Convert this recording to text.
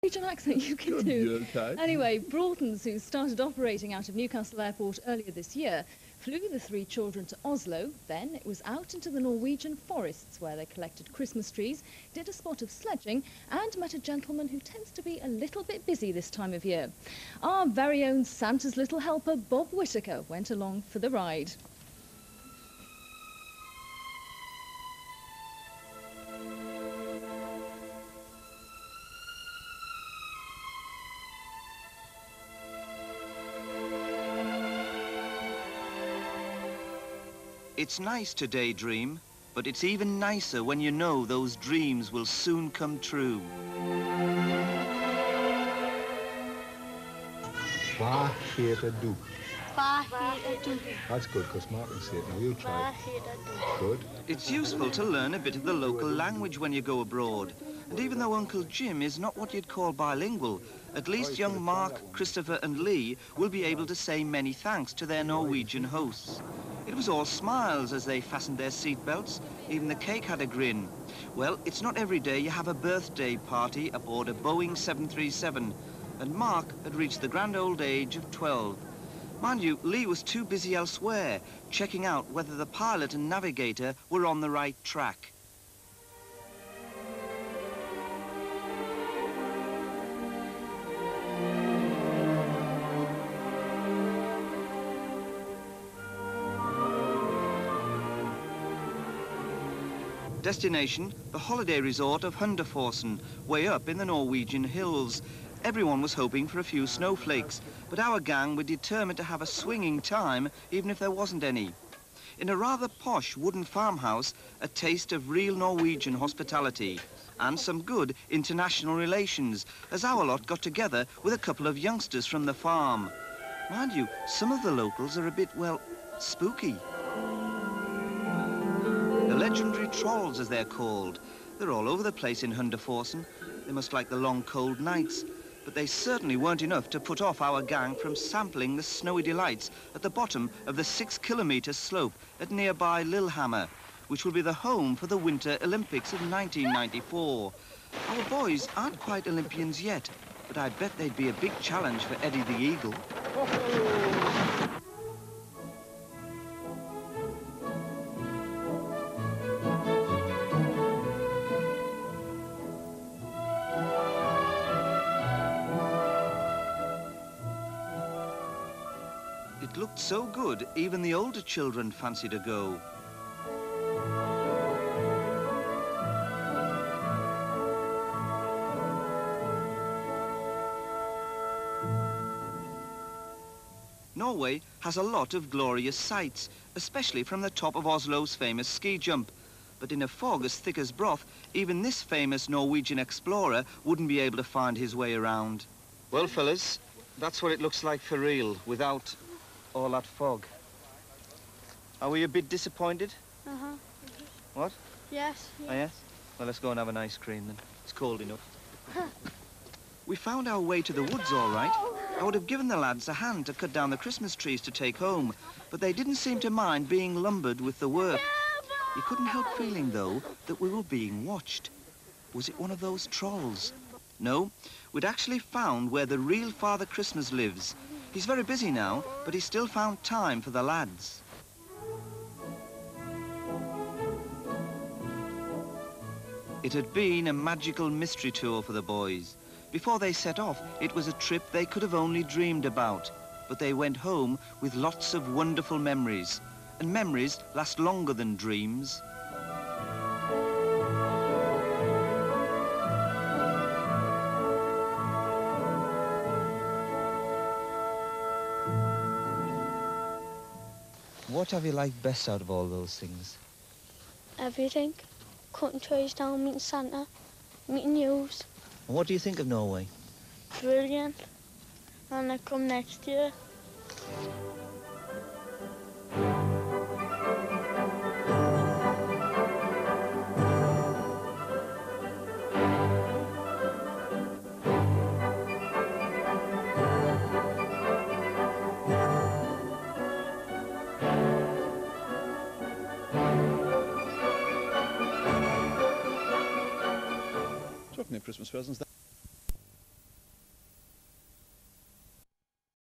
Norwegian accent you can do. Anyway, Broughton's, who started operating out of Newcastle Airport earlier this year, flew the 3 children to Oslo. Then it was out into the Norwegian forests where they collected Christmas trees, did a spot of sledging and met a gentleman who tends to be a little bit busy this time of year. Our very own Santa's little helper, Bob Whittaker, went along for the ride. It's nice to daydream, but it's even nicer when you know those dreams will soon come true. Do. Do. That's good, because Mark can say it. Now you try. Good. It's useful to learn a bit of the local language when you go abroad. And even though Uncle Jim is not what you'd call bilingual, at least young Mark, Christopher and Lee will be able to say many thanks to their Norwegian hosts. It was all smiles as they fastened their seatbelts. Even the cake had a grin. Well, it's not every day you have a birthday party aboard a Boeing 737, and Mark had reached the grand old age of 12. Mind you, Lee was too busy elsewhere, checking out whether the pilot and navigator were on the right track. Destination, the holiday resort of Hunderforsen, way up in the Norwegian hills. Everyone was hoping for a few snowflakes, but our gang were determined to have a swinging time, even if there wasn't any. In a rather posh wooden farmhouse, a taste of real Norwegian hospitality, and some good international relations, as our lot got together with a couple of youngsters from the farm. Mind you, some of the locals are a bit, well, spooky. The legendary trolls, as they're called. They're all over the place in Hunderforsen. They must like the long, cold nights. But they certainly weren't enough to put off our gang from sampling the snowy delights at the bottom of the 6-kilometre slope at nearby Lillehammer, which will be the home for the Winter Olympics of 1994. Our boys aren't quite Olympians yet, but I bet they'd be a big challenge for Eddie the Eagle. It looked so good, even the older children fancied a go. Norway has a lot of glorious sights, especially from the top of Oslo's famous ski jump. But in a fog as thick as broth, even this famous Norwegian explorer wouldn't be able to find his way around. Well, fellas, that's what it looks like for real, without all that fog. Are we a bit disappointed? Uh-huh. What? Yes. Oh, yes? Well, let's go and have an ice cream then. It's cold enough. We found our way to the woods all right. I would have given the lads a hand to cut down the Christmas trees to take home, but they didn't seem to mind being lumbered with the work. You couldn't help feeling, though, that we were being watched. Was it one of those trolls? No, we'd actually found where the real Father Christmas lives. He's very busy now, but he still found time for the lads. It had been a magical mystery tour for the boys. Before they set off, it was a trip they could have only dreamed about. But they went home with lots of wonderful memories. And memories last longer than dreams. What have you liked best out of all those things? Everything. Cutting trees down, meeting Santa, meeting yous. And what do you think of Norway? Brilliant. And I come next year. Christmas presents.